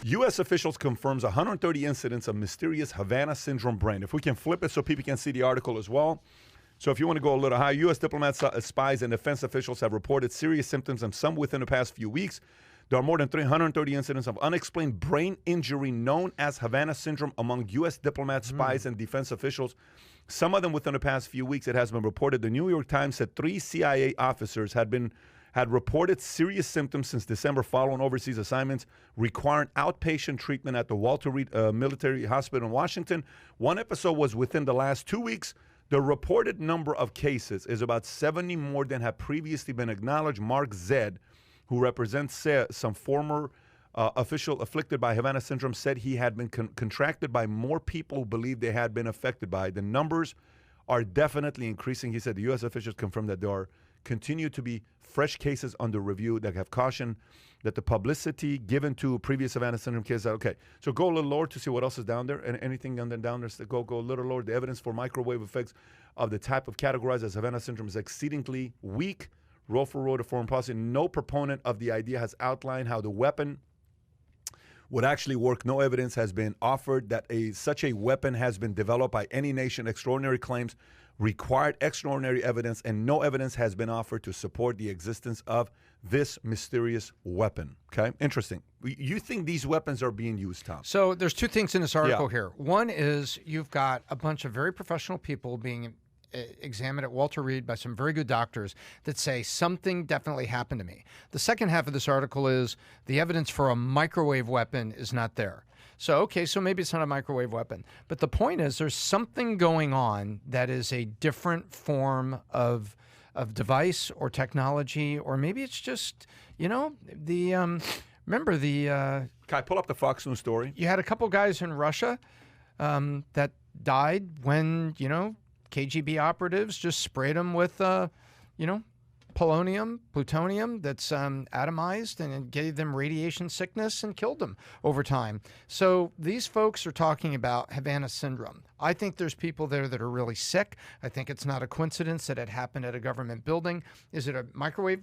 U.S. officials confirms 130 incidents of mysterious Havana syndrome brain. If we can flip it so people can see the article as well. So if you want to go a little higher, U.S. diplomats, spies, and defense officials have reported serious symptoms, and some within the past few weeks. There are more than 330 incidents of unexplained brain injury known as Havana syndrome among U.S. diplomats, spies, and defense officials. Some of them within the past few weeks, it has been reported. The New York Times said 3 CIA officers had reported serious symptoms since December following overseas assignments requiring outpatient treatment at the Walter Reed Military Hospital in Washington. One episode was within the last 2 weeks. The reported number of cases is about 70 more than had previously been acknowledged. Mark Zed, who represents some former official afflicted by Havana syndrome, said he had been contracted by more people who believed they had been affected by it. The numbers are definitely increasing. He said the U.S. officials confirmed that there are continue to be fresh cases under review that have cautioned that the publicity given to previous Havana syndrome cases. Okay, so go a little lower to see what else is down there. And anything down there, go a little lower. The evidence for microwave effects of the type of categorized as Havana syndrome is exceedingly weak. Roll for roll to foreign policy. No proponent of the idea has outlined how the weapon would actually work. No evidence has been offered that such a weapon has been developed by any nation. Extraordinary claims required extraordinary evidence, and no evidence has been offered to support the existence of this mysterious weapon. Okay, interesting. You think these weapons are being used, Tom? So there's 2 things in this article here. One is you've got a bunch of very professional people being examined at Walter Reed by some very good doctors that say something definitely happened to me. The second half of this article is the evidence for a microwave weapon is not there. So, okay, so maybe it's not a microwave weapon. But the point is there's something going on that is a different form of device or technology, or maybe it's just, remember the... Can I pull up the Fox News story? You had a couple guys in Russia that died when, KGB operatives just sprayed them with, plutonium that's atomized, and it gave them radiation sickness and killed them over time. So these folks are talking about Havana syndrome. I think there's people there that are really sick. I think it's not a coincidence that it happened at a government building. Is it a microwave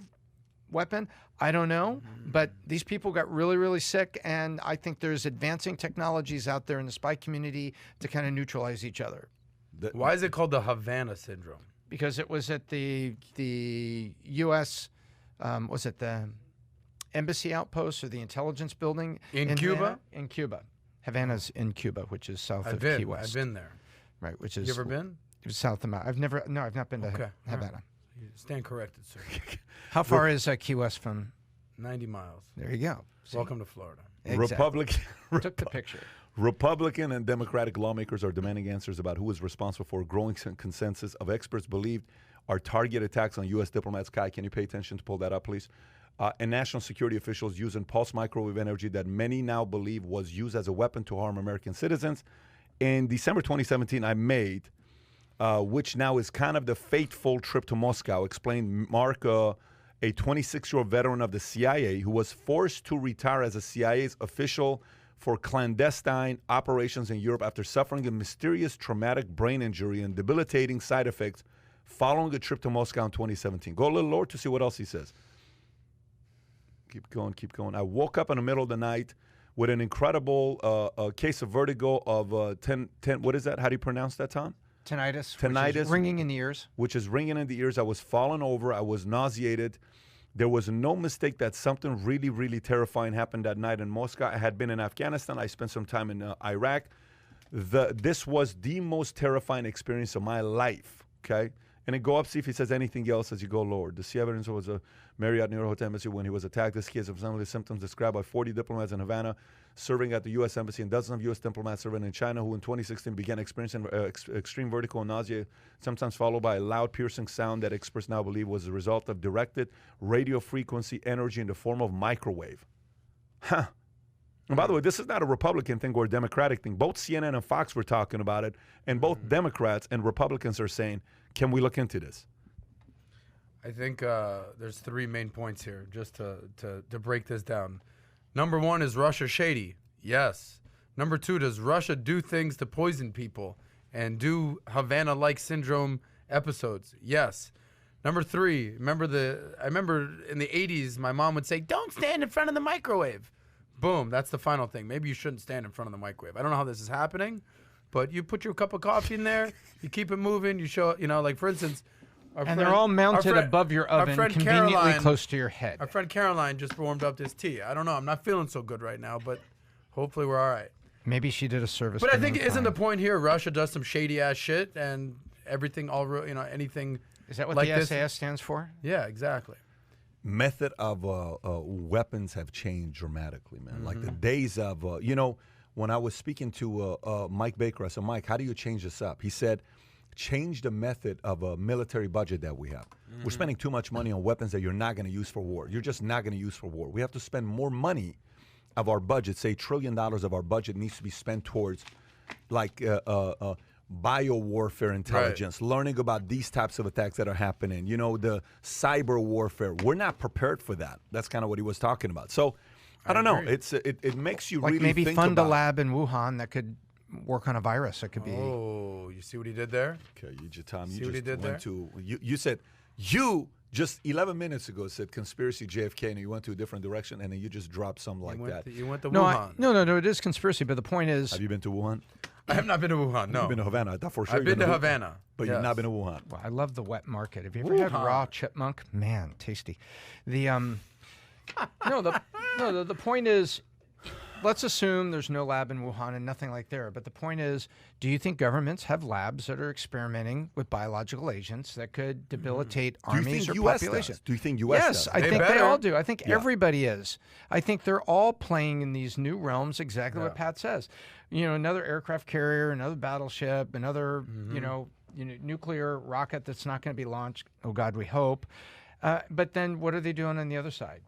weapon? I don't know, but these people got really, really sick, and I think there's advancing technologies out there in the spy community to kind of neutralize each other. Why is it called the Havana syndrome? Because it was at the U.S., was it the embassy outpost or the intelligence building? In Cuba? Havana? In Cuba. Havana's in Cuba, which is south of Key West. I've been there. Right, which is... You ever been? It was south of I've not been to Havana. Right. You stand corrected, sir. How far is Key West from... 90 miles. There you go. See? Welcome to Florida. Exactly. Took the picture. Republican and Democratic lawmakers are demanding answers about who is responsible for a growing consensus of experts believed are target attacks on U.S. diplomats. Kai, can you pay attention to pull that up, please? And national security officials using pulse microwave energy that many now believe was used as a weapon to harm American citizens. In December 2017, I made, which now is kind of the fateful trip to Moscow, explained Mark, a 26-year-old veteran of the CIA who was forced to retire as a CIA's official for clandestine operations in Europe after suffering a mysterious traumatic brain injury and debilitating side effects following a trip to Moscow in 2017. Go a little lower to see what else he says. Keep going, keep going. I woke up in the middle of the night with an incredible case of vertigo of what is that? How do you pronounce that, Tom? Tinnitus. Tinnitus. Which is ringing in the ears. Which is ringing in the ears. I was falling over. I was nauseated. There was no mistake that something really, really terrifying happened that night in Moscow. I had been in Afghanistan. I spent some time in Iraq. This was the most terrifying experience of my life, okay? And then go up, see if he says anything else as you go lower. The sea evidence was a Marriott New York Hotel Embassy when he was attacked. This case of some of the symptoms described by 40 diplomats in Havana serving at the U.S. Embassy and dozens of U.S. diplomats serving in China who in 2016 began experiencing extreme vertigo and nausea, sometimes followed by a loud piercing sound that experts now believe was the result of directed radio frequency energy in the form of microwave. Huh. And by the way, this is not a Republican thing or a Democratic thing. Both CNN and Fox were talking about it, and both Democrats and Republicans are saying, can we look into this? I think there's 3 main points here, just to break this down. Number 1, is Russia shady? Yes. Number 2, does Russia do things to poison people and do Havana-like syndrome episodes? Yes. Number 3, I remember in the 80s, my mom would say, don't stand in front of the microwave. Boom. That's the final thing. Maybe you shouldn't stand in front of the microwave. I don't know how this is happening, but you put your cup of coffee in there, you keep it moving, you show, like for instance, they're all mounted above your oven, conveniently close to your head. Our friend Caroline just warmed up this tea. I don't know. I'm not feeling so good right now, but hopefully we're all right. Maybe she did a service. But I think isn't the point here? Russia does some shady ass shit, and everything, anything. Is that what like the this? SAS stands for? Yeah, exactly. Method of weapons have changed dramatically, man. Like the days of, when I was speaking to Mike Baker, I said, Mike, how do you change this up? He said, change the method of a military budget that we have. We're spending too much money on weapons that you're not going to use for war. You're just not going to use for war. We have to spend more money of our budget. Say $1 trillion of our budget needs to be spent towards like bio-warfare intelligence, learning about these types of attacks that are happening, the cyber warfare. We're not prepared for that. That's kind of what he was talking about. So I don't know. It makes you like really maybe think fund about a lab in Wuhan that could work on a virus. It could be. Oh, you see what he did there? Okay, Tom, See you what he just did went to you said you just 11 minutes ago said conspiracy JFK, and you went to a different direction, and then you just dropped something like that. You went to No, Wuhan. no, it is conspiracy. But the point is, Have you been to Wuhan? I have not been to Wuhan. No, You've been to Havana. I thought for sure I've been to Havana, but you've not been to Wuhan. well, I love the wet market. Have you ever had raw chipmunk? Man, tasty. The the point is, let's assume there's no lab in Wuhan and nothing like there. But the point is, do you think governments have labs that are experimenting with biological agents that could debilitate armies or populations? Do you think U.S. Yes, does? I think they better. all do. I think everybody is. I think they're all playing in these new realms, exactly what Pat says. Another aircraft carrier, another battleship, another, nuclear rocket that's not going to be launched. Oh, God, we hope. But then what are they doing on the other side?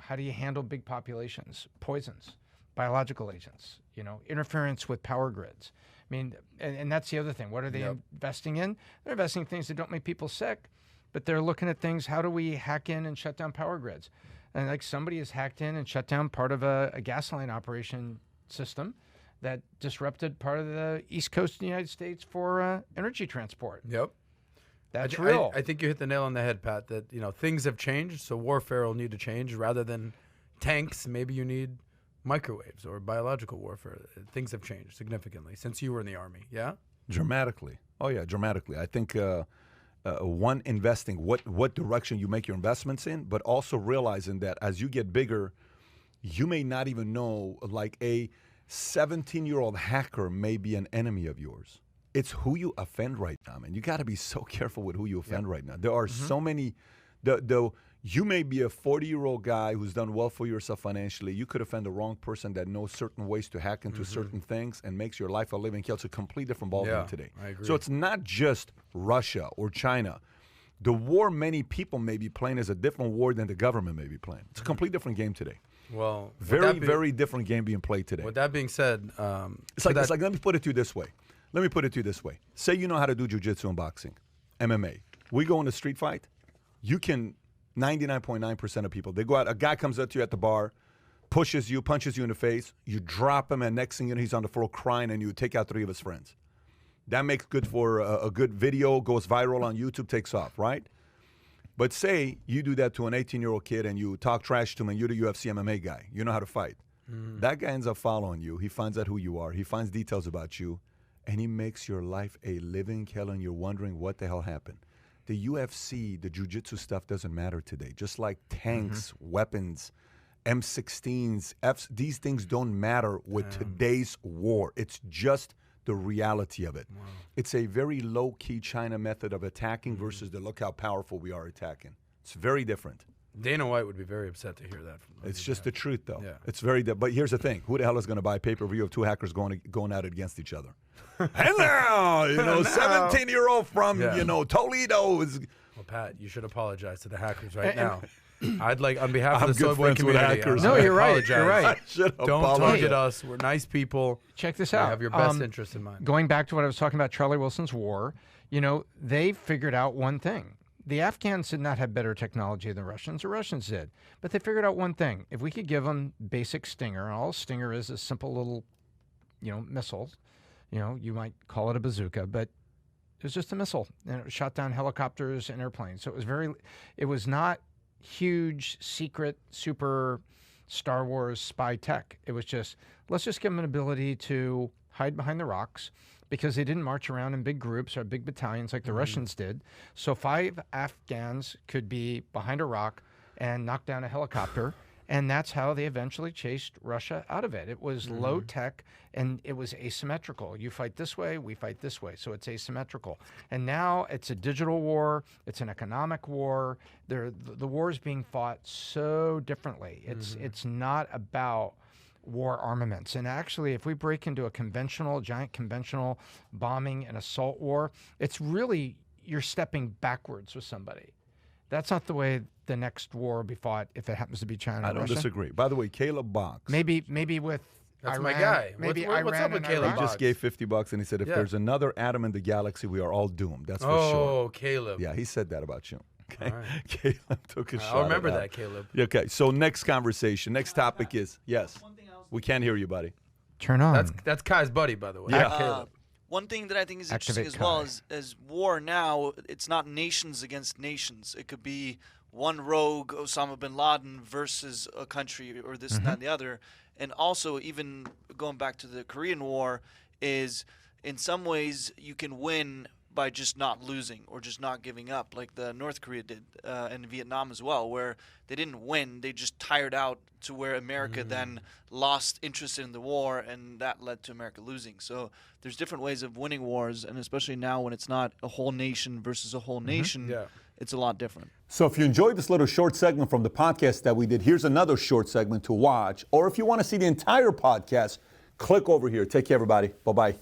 How do you handle big populations? Poisons, biological agents, interference with power grids. I mean, and that's the other thing. What are they investing in? They're investing in things that don't make people sick, but they're looking at things, how do we hack in and shut down power grids? And like somebody has hacked in and shut down part of a gasoline operation system that disrupted part of the East Coast of the United States for energy transport. Yep. That's real. I think you hit the nail on the head, Pat, that, things have changed, so warfare will need to change. Rather than tanks, maybe you need microwaves or biological warfare. Things have changed significantly since you were in the Army, yeah? Dramatically. Oh, yeah, dramatically. I think, one, investing, what direction you make your investments in, but also realizing that as you get bigger, you may not even know, like a 17-year-old hacker may be an enemy of yours. It's who you offend right now, man. You got to be so careful with who you offend right now. There are so many. You may be a 40-year-old guy who's done well for yourself financially. You could offend the wrong person that knows certain ways to hack into certain things and makes your life a living hell. It's a complete different ballgame today. I agree. So it's not just Russia or China. The war many people may be playing is a different war than the government may be playing. It's a complete different game today. Well, Very different game being played today. With that being said, it's like let me put it to you this way. Say you know how to do jiu-jitsu and boxing, MMA. We go in a street fight. You can 99.9% of people. They go out. A guy comes up to you at the bar, pushes you, punches you in the face. You drop him, and next thing you know, he's on the floor crying, and you take out 3 of his friends. That makes good for a good video, goes viral on YouTube, takes off, right? But say you do that to an 18-year-old kid, and you talk trash to him, and you're the UFC MMA guy. You know how to fight. That guy ends up following you. He finds out who you are. He finds details about you. And he makes your life a living hell, and you're wondering what the hell happened. The UFC, the jiu-jitsu stuff doesn't matter today. Just like tanks, weapons, M16s, these things don't matter with today's war. It's just the reality of it. Wow. It's a very low-key China method of attacking versus the look how powerful we are attacking. It's very different. Dana White would be very upset to hear that. It's just the truth, though. Yeah. It's very. But here's the thing: who the hell is going to buy pay-per-view of 2 hackers going at it against each other? And now, 17-year-old from Toledo is. Well, Pat, you should apologize to the hackers right now. I'd like, on behalf of the Soy Boy community, hackers. No, you're right. You're right. Don't target us. We're nice people. Check this out. We have your best interest in mind. Going back to what I was talking about, Charlie Wilson's war. They figured out one thing. The Afghans did not have better technology than the Russians did. But they figured out one thing. If we could give them basic Stinger, and all Stinger is simple little, missiles. You might call it a bazooka, but it was just a missile. And it shot down helicopters and airplanes. So it was not huge, secret, super Star Wars spy tech. It was just, let's just give them an ability to hide behind the rocks, because they didn't march around in big groups or big battalions like the Russians did. So 5 Afghans could be behind a rock and knock down a helicopter. And that's how they eventually chased Russia out of it. It was low tech and it was asymmetrical. You fight this way, we fight this way. So it's asymmetrical. And now it's a digital war. It's an economic war. The war is being fought so differently. It's not about war armaments. And actually, if we break into a giant conventional bombing and assault war, it's really, you're stepping backwards with somebody. That's not the way the next war will be fought if it happens to be China I or don't Russia. disagree. By the way, Caleb Box. Maybe with That's Iran, my guy. Maybe What's Iran up with and Caleb Iraq. He Box? just gave $50 and he said, if Yeah. there's another atom in the galaxy, we are all doomed. That's for Oh, sure. Caleb. Yeah, he said that about you. Okay. All right. Caleb took a shot. I'll remember at that, Caleb. Okay, so next conversation, next topic is, yes. We can't hear you, buddy. Turn on. That's Kai's buddy, by the way. Yeah. Not Caleb. One thing that I think is Activate interesting as well Kai. is war now, it's not nations against nations. It could be one rogue Osama bin Laden versus a country or this and that and the other. And also, even going back to the Korean War, is in some ways you can win by just not losing or just not giving up, like the North Korea did and Vietnam as well, where they didn't win, they just tired out, to where America then lost interest in the war, and that led to America losing. So there's different ways of winning wars, and especially now when it's not a whole nation versus a whole nation, Yeah. it's a lot different. So if you enjoyed this little short segment from the podcast that we did, here's another short segment to watch. Or if you want to see the entire podcast, click over here. Take care, everybody. Bye-bye.